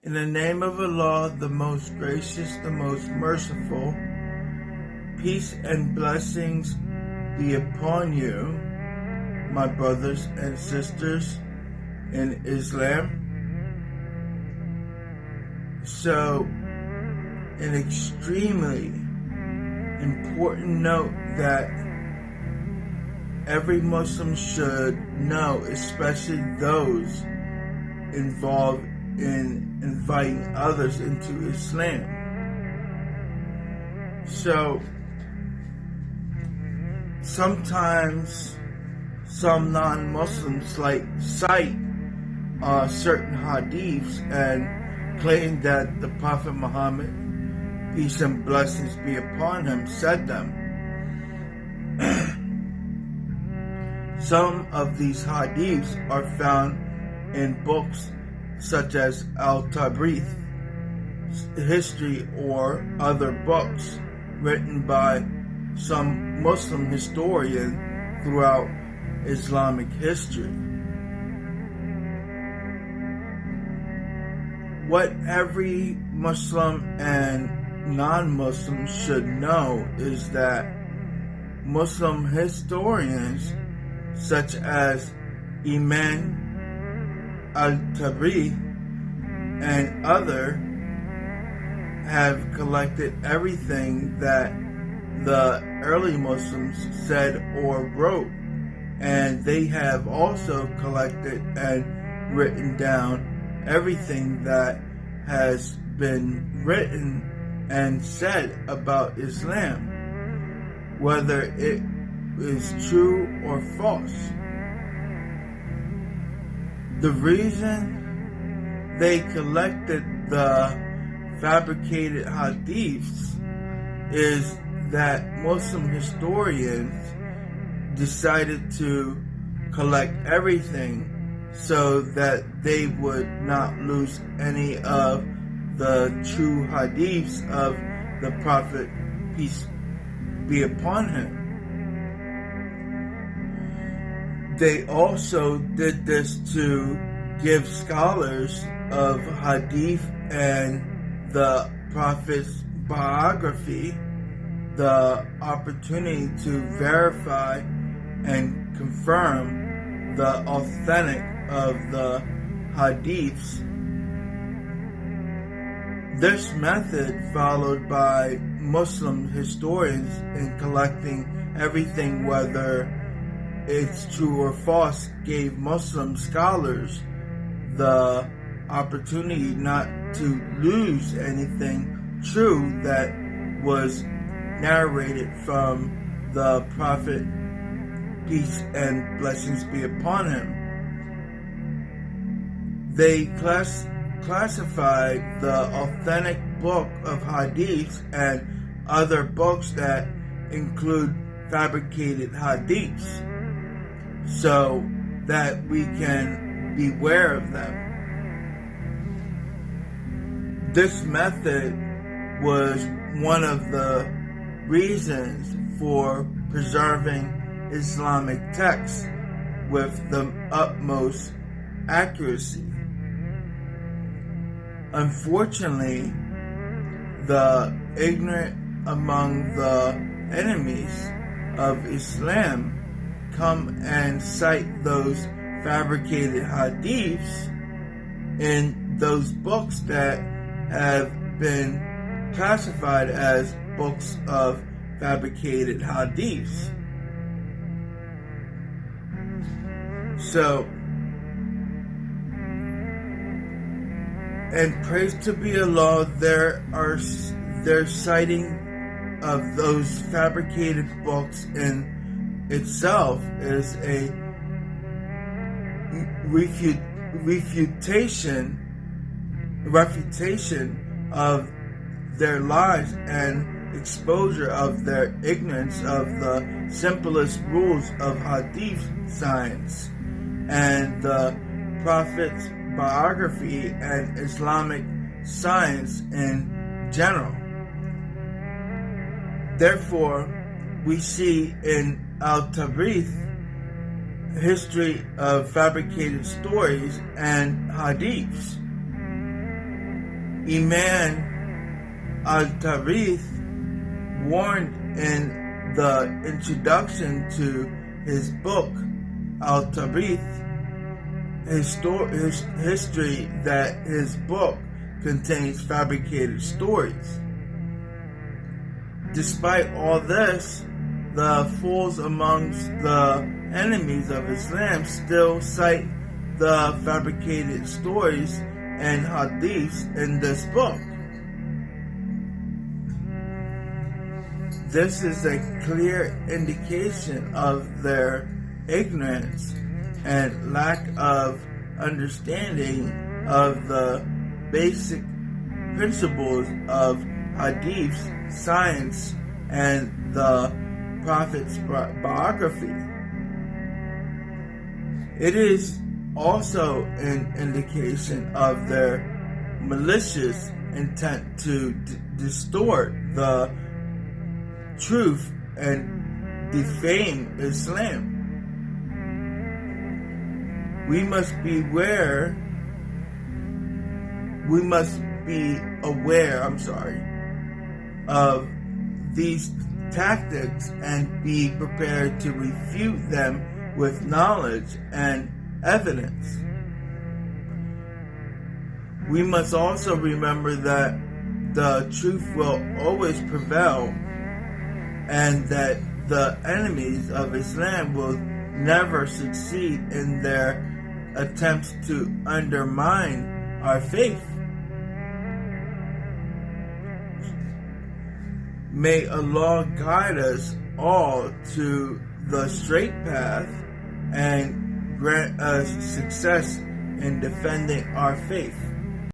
In the name of Allah, the most gracious, the most merciful, peace and blessings be upon you, my brothers and sisters in Islam. So, an extremely important note that every Muslim should know, especially those involved in inviting others into Islam. So, sometimes some non-Muslims cite certain hadiths and claim that the Prophet Muhammad, peace and blessings be upon him, said them. Some of these hadiths are found in books such as al-Hadith, history, or other books written by some Muslim historian throughout Islamic history. What every Muslim and non-Muslim should know is that Muslim historians such as Imam al-Bukhari and other have collected everything that the early Muslims said or wrote, and they have also collected and written down everything that has been written and said about Islam, whether it is true or false. The reason they collected the fabricated hadiths is that Muslim historians decided to collect everything so that they would not lose any of the true hadiths of the Prophet, peace be upon him. They also did this to give scholars of hadith and the Prophet's biography the opportunity to verify and confirm the authentic of the hadiths. This method, followed by Muslim historians in collecting everything, whether it's true or false, gave Muslim scholars the opportunity not to lose anything true that was narrated from the Prophet, peace and blessings be upon him. They classified the authentic book of hadiths and other books that include fabricated hadiths, so that we can beware of them. This method was one of the reasons for preserving Islamic texts with the utmost accuracy. Unfortunately, the ignorant among the enemies of Islam come and cite those fabricated hadiths in those books that have been classified as books of fabricated hadiths. So, and praise to be Allah, their citing of those fabricated books in itself is a refutation of their lies and exposure of their ignorance of the simplest rules of hadith science and the Prophet's biography and Islamic science in general. Therefore, we see in al-Hadith history of fabricated stories and hadiths. Imam al-Tarith warned in the introduction to his book, al-Tarith, his history, that his book contains fabricated stories. Despite all this, the fools amongst the enemies of Islam still cite the fabricated stories and hadiths in this book. This is a clear indication of their ignorance and lack of understanding of the basic principles of hadiths, science, and the Prophet's biography. It is also an indication of their malicious intent to distort the truth and defame Islam. We must be aware of these tactics and be prepared to refute them with knowledge and evidence. We must also remember that the truth will always prevail and that the enemies of Islam will never succeed in their attempts to undermine our faith. May Allah guide us all to the straight path and grant us success in defending our faith.